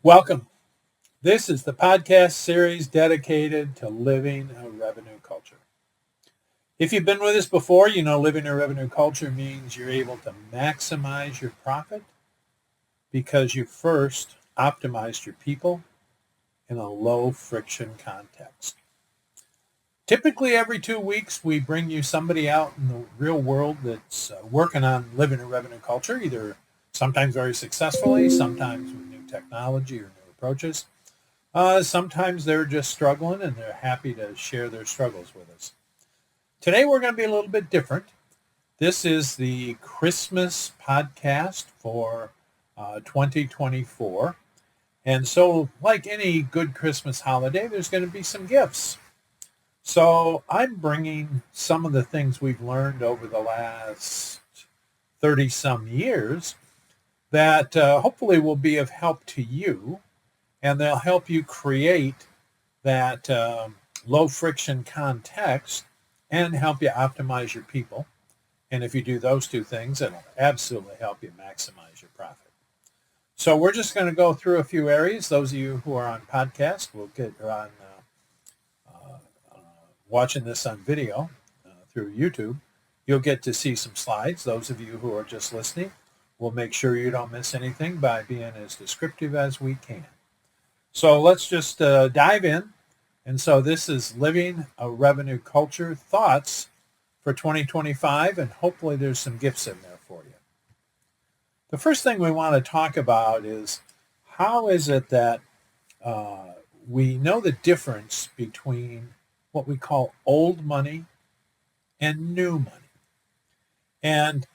Welcome. This is the podcast series dedicated to living a revenue culture. If you've been with us before, you know living a revenue culture means you're able to maximize your profit because you first optimized your people in a low friction context. Typically every 2 weeks, we bring you somebody out in the real world that's working on living a revenue culture, either sometimes very successfully, sometimes with new technology or new approaches. Sometimes they're just struggling and they're happy to share their struggles with us. Today we're going to be a little bit different. This is the Christmas podcast for 2024. And so like any good Christmas holiday, there's going to be some gifts. So I'm bringing some of the things we've learned over the last 30 some years that hopefully will be of help to you, and they'll help you create that low friction context and help you optimize your people. And if you do those two things, it'll absolutely help you maximize your profit. So we're just going to go through a few areas. Those of you who are on podcast will get on watching this on video through YouTube. You'll get to see some slides. Those of you who are just listening, we'll make sure you don't miss anything by being as descriptive as we can. So let's just dive in. And so this is Living a Revenue Culture Thoughts for 2025, and hopefully there's some gifts in there for you. The first thing we want to talk about is how is it that we know the difference between what we call old money and new money. And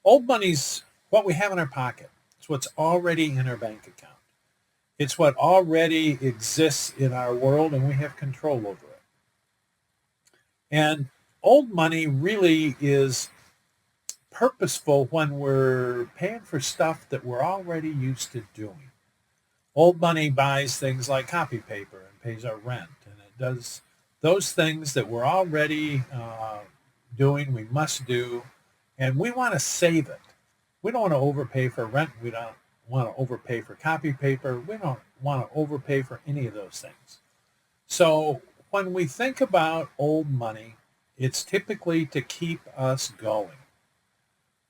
old money's what we have in our pocket. It's what's already in our bank account. It's what already exists in our world, and we have control over it. And old money really is purposeful when we're paying for stuff that we're already used to doing. Old money buys things like copy paper and pays our rent, and it does those things that we're already doing, we must do, and we want to save it. We don't want to overpay for rent. We don't want to overpay for copy paper. We don't want to overpay for any of those things. So when we think about old money, it's typically to keep us going.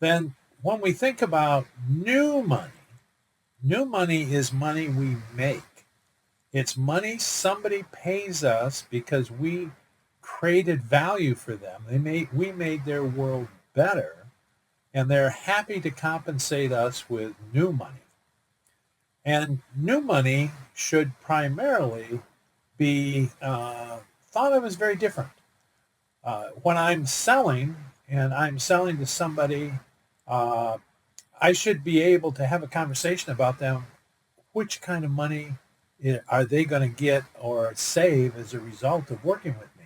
Then when we think about new money is money we make. It's money somebody pays us because we created value for them. We made their world better, and they're happy to compensate us with new money. And new money should primarily be thought of as very different. When I'm selling and I'm selling to somebody, I should be able to have a conversation about them. Which kind of money are they going to get or save as a result of working with me?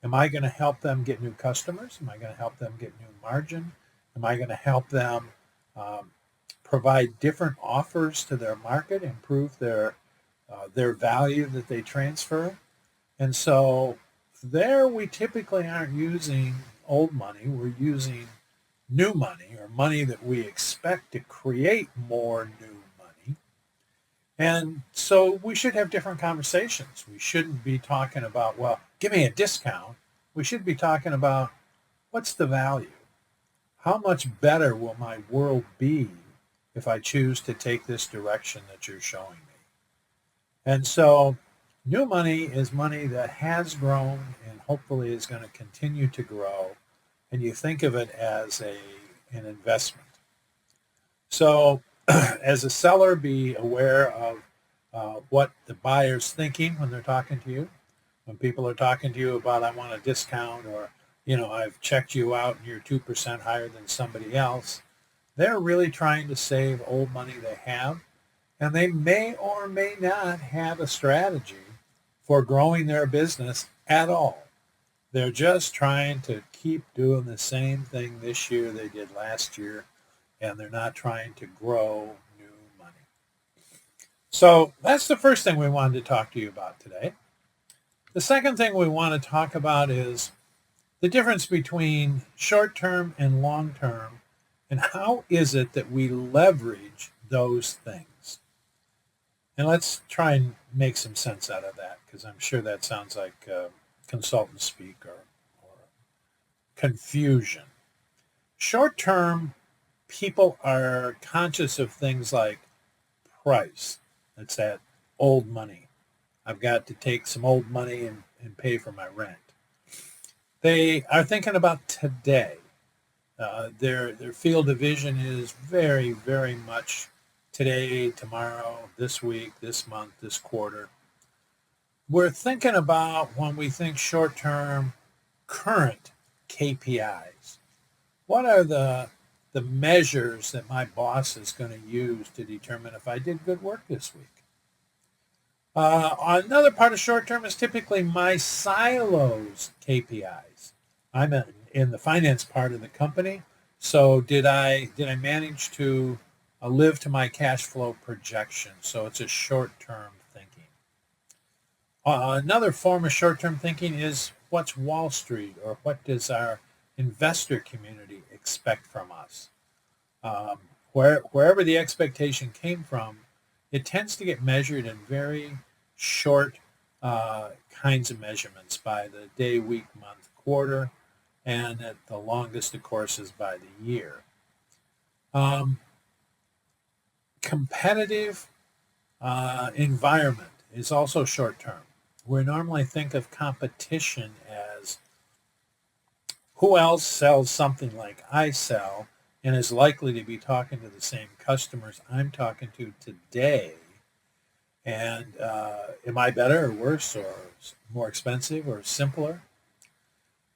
Am I going to help them get new customers? Am I going to help them get new margin? Am I going to help them provide different offers to their market, improve their value that they transfer? And so there we typically aren't using old money. We're using new money, or money that we expect to create more new money. And so we should have different conversations. We shouldn't be talking about, well, give me a discount. We should be talking about, what's the value? How much better will my world be if I choose to take this direction that you're showing me? And so new money is money that has grown and hopefully is going to continue to grow. And you think of it as an investment. So as a seller, be aware of what the buyer's thinking when they're talking to you. When people are talking to you about, I want a discount, or, I've checked you out and you're 2% higher than somebody else, they're really trying to save old money they have. And they may or may not have a strategy for growing their business at all. They're just trying to keep doing the same thing this year they did last year, and they're not trying to grow new money. So that's the first thing we wanted to talk to you about today. The second thing we want to talk about is the difference between short-term and long-term, and how is it that we leverage those things. And let's try and make some sense out of that, because I'm sure that sounds like consultant speak or confusion. Short term, people are conscious of things like price. That's that old money. I've got to take some old money and pay for my rent. They are thinking about today. Their field of vision is very, very much today, tomorrow, this week, this month, this quarter. We're thinking about, when we think short term, current KPIs. What are the measures that my boss is going to use to determine if I did good work this week? Another part of short term is typically my silos KPIs. I'm in the finance part of the company, so did I manage to live to my cash flow projection? So it's a short term thinking. Another form of short term thinking is, what's Wall Street, or what does our investor community expect from us? Wherever the expectation came from, it tends to get measured in very short kinds of measurements by the day, week, month, quarter, and at the longest, of course, is by the year. Um, Competitive environment is also short term. We normally think of competition as who else sells something like I sell and is likely to be talking to the same customers I'm talking to today. And am I better or worse or more expensive or simpler?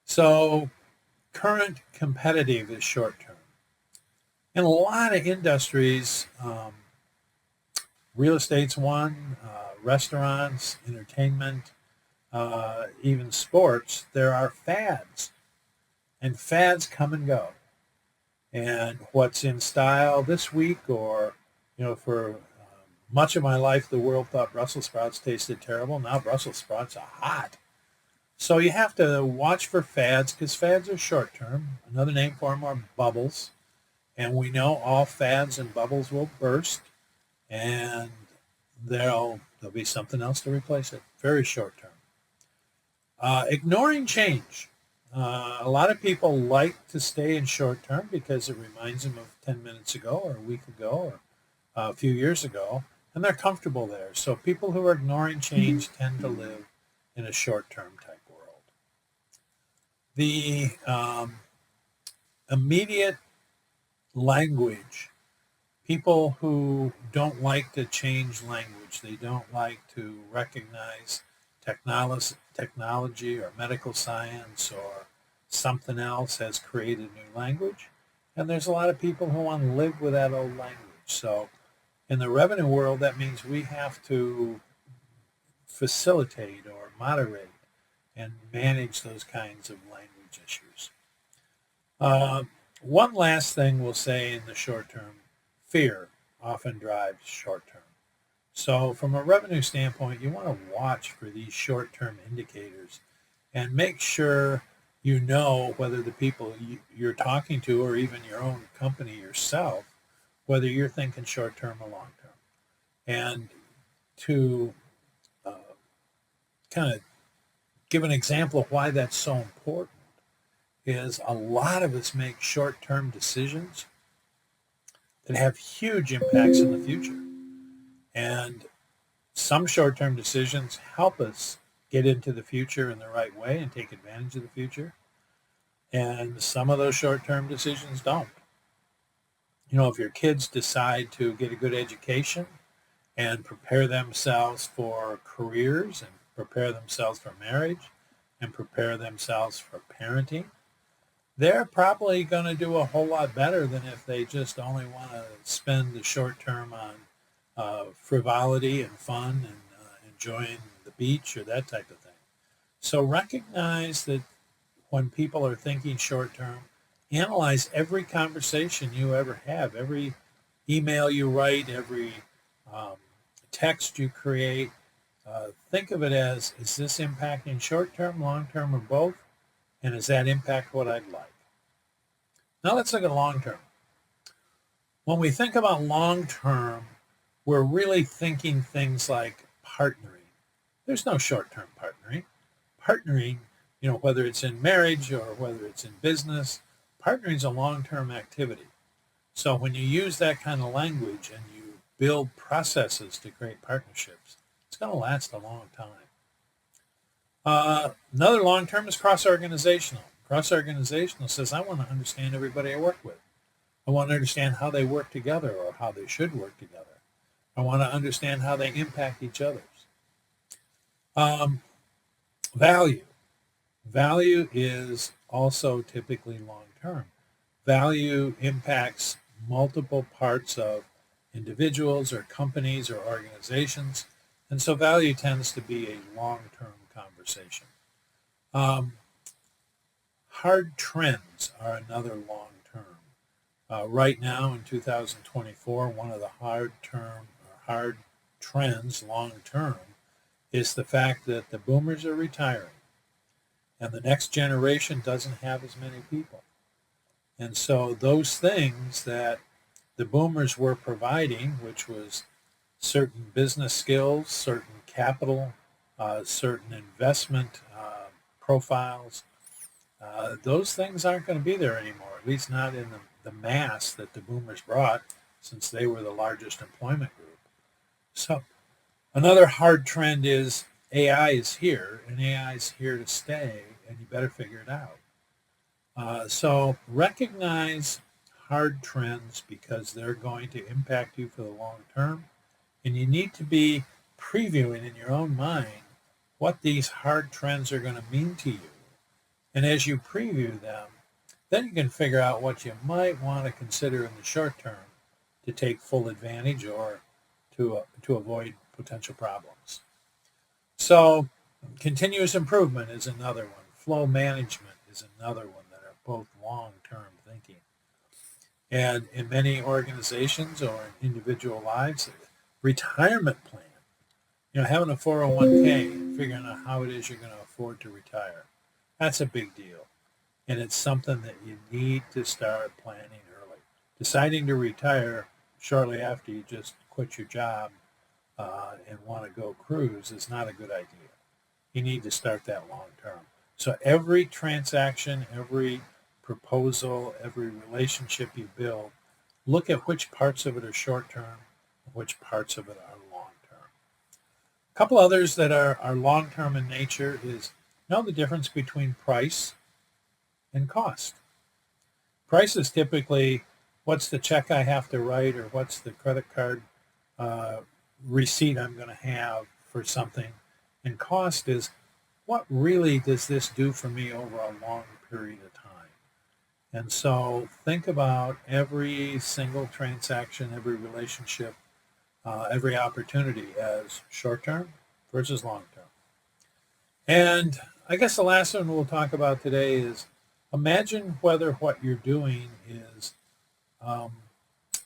So current competitive is short term. In a lot of industries, real estate's one, restaurants, entertainment, even sports, there are fads. And fads come and go. And what's in style this week, or, for much of my life, the world thought Brussels sprouts tasted terrible. Now Brussels sprouts are hot. So you have to watch for fads, because fads are short term. Another name for them are bubbles. And we know all fads and bubbles will burst, and there'll be something else to replace it. Very short term. Ignoring change. A lot of people like to stay in short term because it reminds them of 10 minutes ago or a week ago or a few years ago, and they're comfortable there. So people who are ignoring change tend to live in a short term type world. The immediate language. People who don't like to change language, they don't like to recognize technology or medical science or something else has created new language. And there's a lot of people who want to live with that old language. So in the revenue world, that means we have to facilitate or moderate and manage those kinds of language issues. One last thing we'll say in the short term, fear often drives short term. So from a revenue standpoint, you want to watch for these short term indicators and make sure you know whether the people you're talking to, or even your own company yourself, whether you're thinking short term or long term. And to uh, kind of give an example of why that's so important, is a lot of us make short-term decisions that have huge impacts in the future. And some short-term decisions help us get into the future in the right way and take advantage of the future. And some of those short-term decisions don't. If your kids decide to get a good education and prepare themselves for careers and prepare themselves for marriage and prepare themselves for parenting, they're probably going to do a whole lot better than if they just only want to spend the short term on frivolity and fun and enjoying the beach or that type of thing. So recognize that when people are thinking short term, analyze every conversation you ever have, every email you write, every um, text you create. Think of it as, is this impacting short term, long term, or both? And does that impact what I'd like? Now let's look at long term. When we think about long term, we're really thinking things like partnering. There's no short-term partnering. Partnering, whether it's in marriage or whether it's in business, partnering is a long-term activity. So when you use that kind of language and you build processes to create partnerships, it's going to last a long time. Another long term is cross-organizational. Cross-organizational says, I want to understand everybody I work with. I want to understand how they work together or how they should work together. I want to understand how they impact each other. Value. Value is also typically long-term. Value impacts multiple parts of individuals or companies or organizations. And so value tends to be a long-term conversation. Hard trends are another long-term. Right now in 2024, one of the hard trends long-term is the fact that the boomers are retiring and the next generation doesn't have as many people. And so those things that the boomers were providing, which was certain business skills, certain capital, certain investment profiles, those things aren't going to be there anymore, at least not in the mass that the boomers brought, since they were the largest employment group. So another hard trend is AI is here, and AI is here to stay, and you better figure it out. So recognize hard trends because they're going to impact you for the long term, and you need to be previewing in your own mind what these hard trends are going to mean to you. And as you preview them, then you can figure out what you might want to consider in the short term to take full advantage or to avoid potential problems. So continuous improvement is another one. Flow management is another one that are both long-term thinking. And in many organizations or in individual lives, retirement plan, having a 401k and figuring out how it is you're going to afford to retire. That's a big deal. And it's something that you need to start planning early. Deciding to retire shortly after you just quit your job and want to go cruise is not a good idea. You need to start that long term. So every transaction, every proposal, every relationship you build, look at which parts of it are short term and which parts of it are long term. A couple others that are long term in nature is know the difference between price and cost. Price is typically what's the check I have to write or what's the credit card receipt I'm going to have for something. And cost is what really does this do for me over a long period of time. And so think about every single transaction, every relationship, every opportunity as short-term versus long-term. And I guess the last one we'll talk about today is imagine whether what you're doing is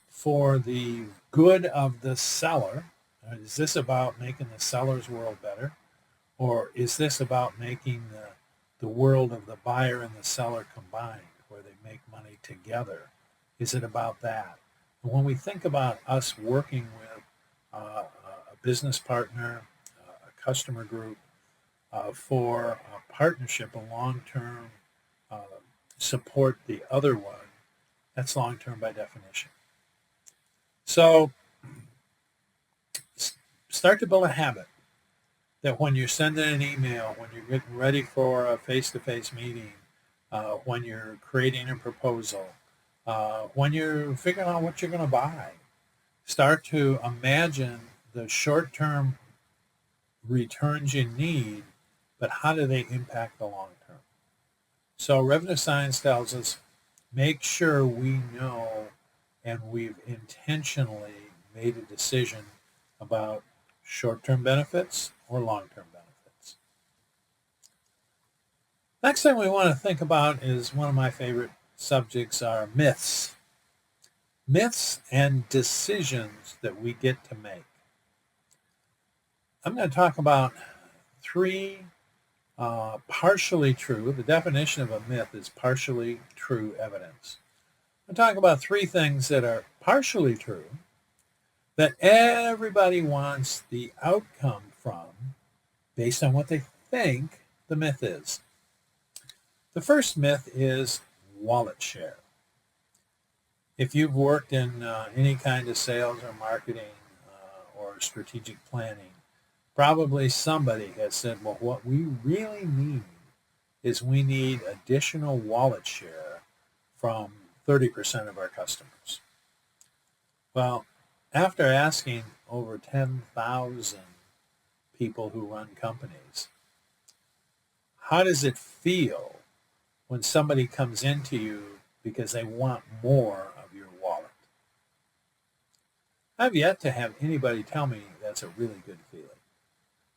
for the good of the seller. Is this about making the seller's world better? Or is this about making the world of the buyer and the seller combined, where they make money together? Is it about that? And when we think about us working with a business partner, a customer group, for a partnership, a long-term support the other one, that's long-term by definition. So start to build a habit that when you're sending an email, when you're getting ready for a face-to-face meeting, when you're creating a proposal, when you're figuring out what you're going to buy, start to imagine the short-term returns you need, but how do they impact the long term? So revenue science tells us, make sure we know and we've intentionally made a decision about short-term benefits or long-term benefits. Next thing we want to think about is one of my favorite subjects are myths. Myths and decisions that we get to make. I'm going to talk about three partially true. The definition of a myth is partially true evidence. I'm talking about three things that are partially true, that everybody wants the outcome from based on what they think the myth is. The first myth is wallet share. If you've worked in any kind of sales or marketing or strategic planning, probably somebody has said, well, what we really need is we need additional wallet share from 30% of our customers. Well, after asking over 10,000 people who run companies, how does it feel when somebody comes into you because they want more of your wallet? I've yet to have anybody tell me that's a really good feeling.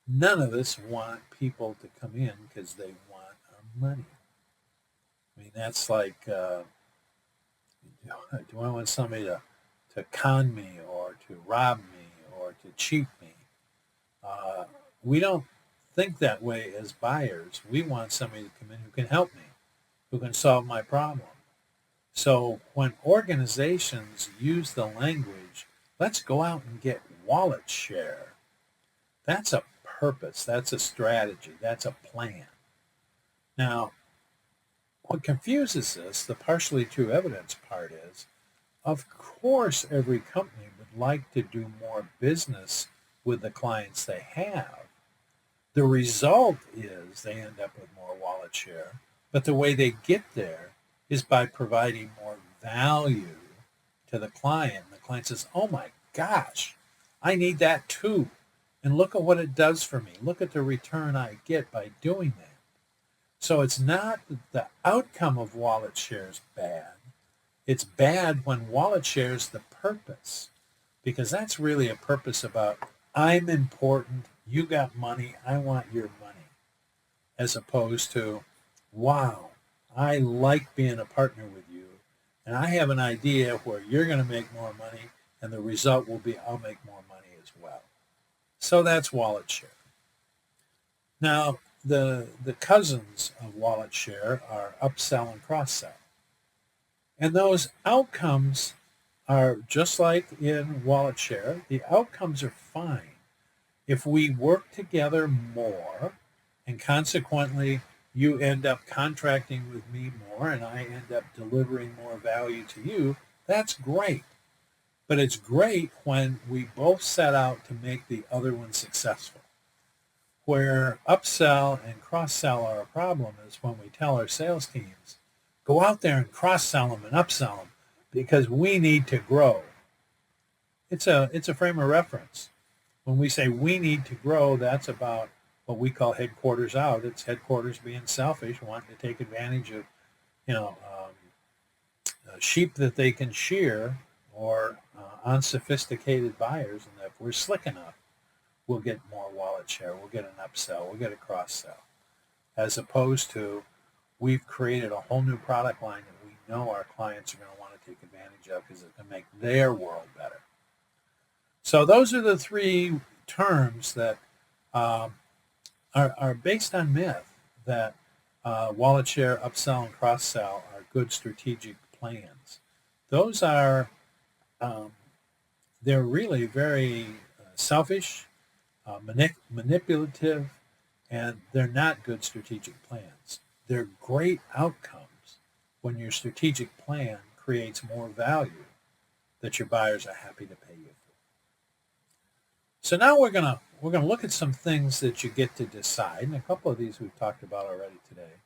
None of us want people to come in because they want our money. I mean, that's like, do I want somebody to con me or to rob me or to cheat me? We don't think that way as buyers. We want somebody to come in who can help me, who can solve my problem. So when organizations use the language, let's go out and get wallet share, that's a purpose, that's a strategy, that's a plan. Now, what confuses us, the partially true evidence part is, of course, every company would like to do more business with the clients they have. The result is they end up with more wallet share, but the way they get there is by providing more value to the client. The client says, oh my gosh, I need that too. And look at what it does for me. Look at the return I get by doing that. So it's not that the outcome of wallet share is bad. It's bad when wallet share is the purpose, because that's really a purpose about I'm important, you got money, I want your money, as opposed to, wow, I like being a partner with you, and I have an idea where you're going to make more money, and the result will be I'll make more money as well. So that's wallet share. Now, the cousins of wallet share are upsell and cross-sell. And those outcomes are just like in wallet share. The outcomes are fine if we work together more, and consequently you end up contracting with me more and I end up delivering more value to you. That's great. But it's great when we both set out to make the other one successful. Where upsell and cross-sell are a problem is when we tell our sales teams, go out there and cross-sell them and upsell them because we need to grow. It's a frame of reference. When we say we need to grow, that's about what we call headquarters out. It's headquarters being selfish, wanting to take advantage of, sheep that they can shear, or unsophisticated buyers. And if we're slick enough, we'll get more wallet share. We'll get an upsell. We'll get a cross-sell. As opposed to, we've created a whole new product line that we know our clients are going to want to take advantage of because it's going to make their world better. So those are the three terms that are based on myth, that wallet share, upsell, and cross-sell are good strategic plans. Those are, they're really very selfish, manipulative, and they're not good strategic plans. They're great outcomes when your strategic plan creates more value that your buyers are happy to pay you for. So now we're gonna look at some things that you get to decide, and a couple of these we've talked about already today.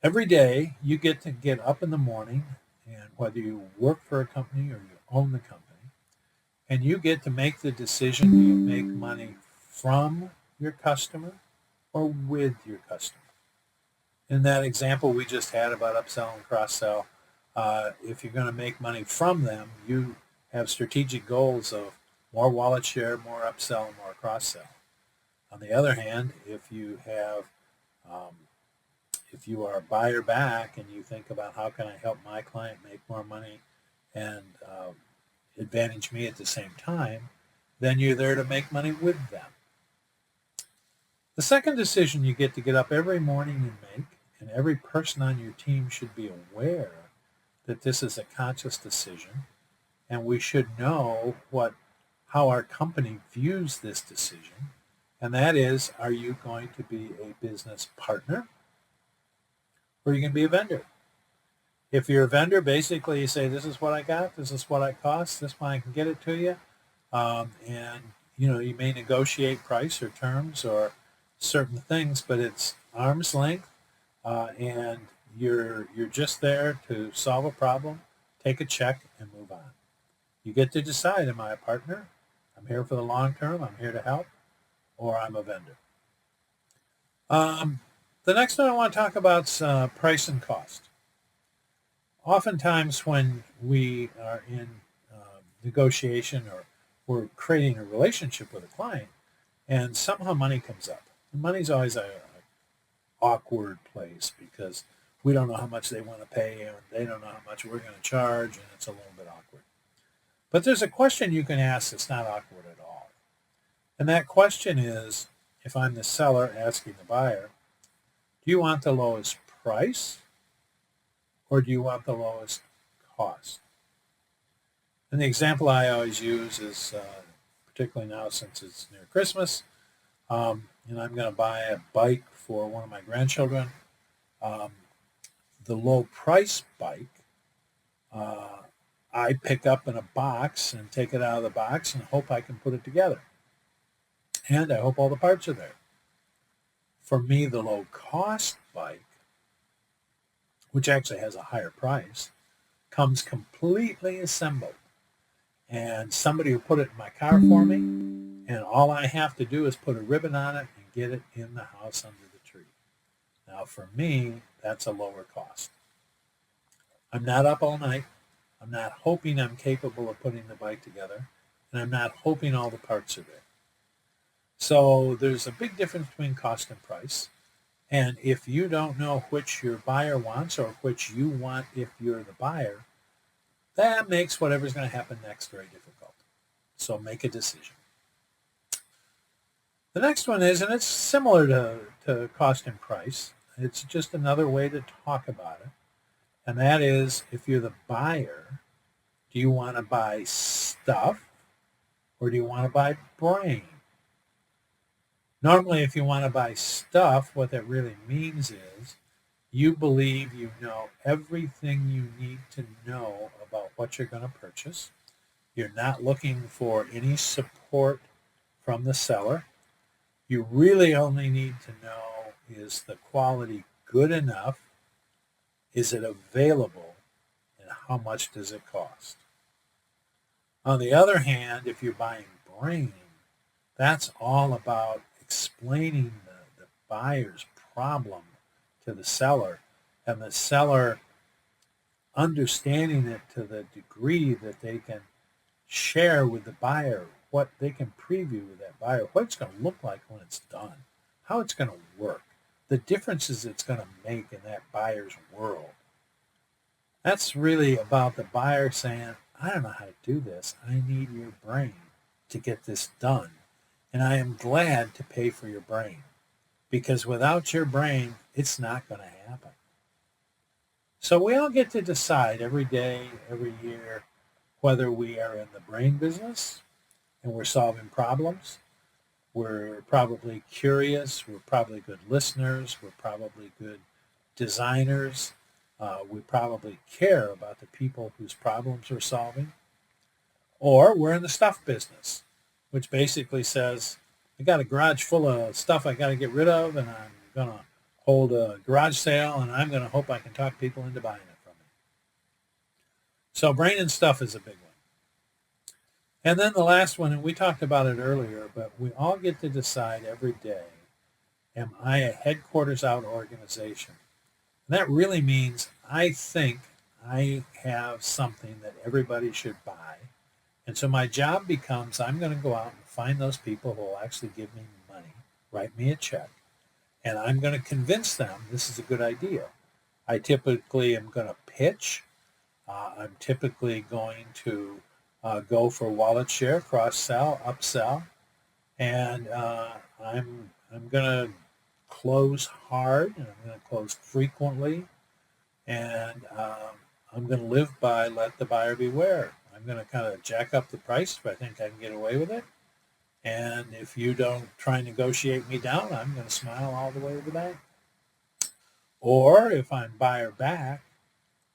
Every day you get to get up in the morning, and whether you work for a company or you own the company, and you get to make the decision, do you make money from your customer or with your customer? In that example we just had about upsell and cross-sell, if you're going to make money from them, you have strategic goals of more wallet share, more upsell, and more cross-sell. On the other hand, if you are a buyer back and you think about how can I help my client make more money and advantage me at the same time, then you're there to make money with them. The second decision you get to get up every morning and make, and every person on your team should be aware that this is a conscious decision, and we should know what how our company views this decision, and that is, are you going to be a business partner or are you going to be a vendor? If you're a vendor, basically you say, this is what I got, this is what I cost, this one I can get it to you. And you may negotiate price or terms or certain things, but it's arm's length, and you're just there to solve a problem, take a check, and move on. You get to decide: am I a partner? I'm here for the long term. I'm here to help, or I'm a vendor. The next one I want to talk about is price and cost. Oftentimes, when we are in negotiation or we're creating a relationship with a client, and somehow money comes up. And money's always a awkward place because we don't know how much they want to pay and they don't know how much we're going to charge, and it's a little bit awkward. But there's a question you can ask that's not awkward at all. And that question is, if I'm the seller asking the buyer, do you want the lowest price or do you want the lowest cost? And the example I always use is, particularly now since it's near Christmas, and I'm going to buy a bike for one of my grandchildren. The low price bike, I pick up in a box and take it out of the box and hope I can put it together. And I hope all the parts are there. For me, the low cost bike, which actually has a higher price, comes completely assembled. And somebody will put it in my car for me, and all I have to do is put a ribbon on it and get it in the house under the tree. Now, for me, that's a lower cost. I'm not up all night. I'm not hoping I'm capable of putting the bike together, and I'm not hoping all the parts are there. So there's a big difference between cost and price. And if you don't know which your buyer wants or which you want if you're the buyer, that makes whatever's going to happen next very difficult. So make a decision. The next one is, and it's similar to cost and price, it's just another way to talk about it. And that is, if you're the buyer, do you want to buy stuff or do you want to buy brain? Normally, if you want to buy stuff, what that really means is you believe you know everything you need to know about what you're going to purchase. You're not looking for any support from the seller. You really only need to know, is the quality good enough? Is it available? And how much does it cost? On the other hand, if you're buying brain, that's all about explaining the buyer's problem to the seller, and the seller understanding it to the degree that they can share with the buyer what they can preview with that buyer, what it's going to look like when it's done, how it's going to work, the differences it's going to make in that buyer's world. That's really about the buyer saying, I don't know how to do this. I need your brain to get this done. And I am glad to pay for your brain, because without your brain, it's not going to happen. So we all get to decide every day, every year, whether we are in the brain business and we're solving problems. We're probably curious. We're probably good listeners. We're probably good designers. We probably care about the people whose problems we're solving. Or we're in the stuff business, which basically says, I got a garage full of stuff I got to get rid of, and I'm going to hold a garage sale, and I'm going to hope I can talk people into buying it from me. So brain and stuff is a big one. And then the last one, and we talked about it earlier, but we all get to decide every day, am I a headquarters out organization? And that really means I think I have something that everybody should buy. And so my job becomes, I'm going to go out and find those people who will actually give me money, write me a check, and I'm going to convince them this is a good idea. I typically am going to pitch. I'm typically going to go for wallet share, cross-sell, upsell, and I'm going to close hard, and I'm going to close frequently, and I'm going to live by let the buyer beware. I'm I'm going to kind of jack up the price if I think I can get away with it. And if you don't try and negotiate me down, I'm going to smile all the way to the bank. Or if I'm buyer back,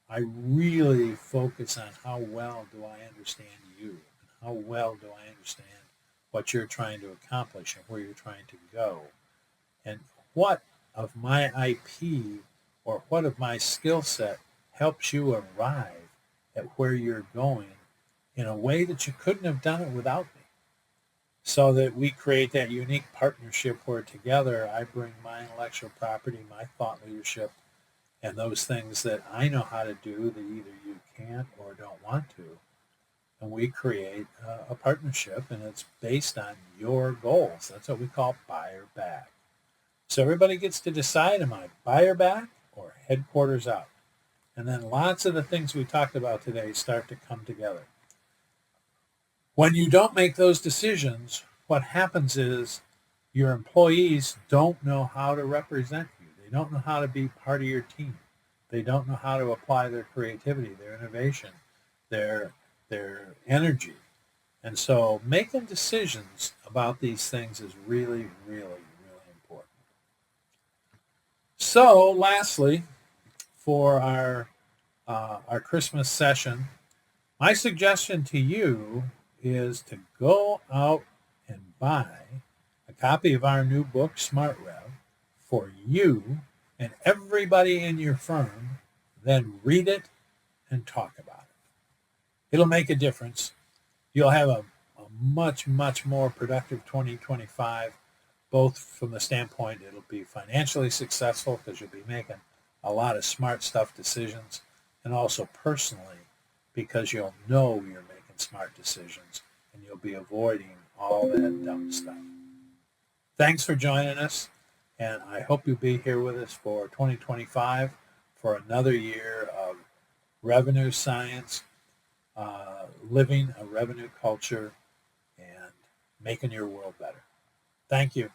I really focus on how well do I understand you and how well do I understand what you're trying to accomplish and where you're trying to go. And what of my IP or what of my skill set helps you arrive at where you're going in a way that you couldn't have done it without me. So that we create that unique partnership where together I bring my intellectual property, my thought leadership, and those things that I know how to do that either you can't or don't want to. And we create a partnership, and it's based on your goals. That's what we call buyer back. So everybody gets to decide, am I buyer back or headquarters out? And then lots of the things we talked about today start to come together. When you don't make those decisions, what happens is your employees don't know how to represent you. They don't know how to be part of your team. They don't know how to apply their creativity, their innovation, their energy. And so making decisions about these things is really, really, really important. So lastly, for our Christmas session, my suggestion to you is to go out and buy a copy of our new book, Smart Rev, for you and everybody in your firm, then read it and talk about it. It'll make a difference. You'll have a much, much more productive 2025, both from the standpoint it'll be financially successful because you'll be making a lot of smart stuff decisions, and also personally because you'll know you're making smart decisions and you'll be avoiding all that dumb stuff. Thanks for joining us, and I hope you'll be here with us for 2025 for another year of revenue science, living a revenue culture, and making your world better. Thank you.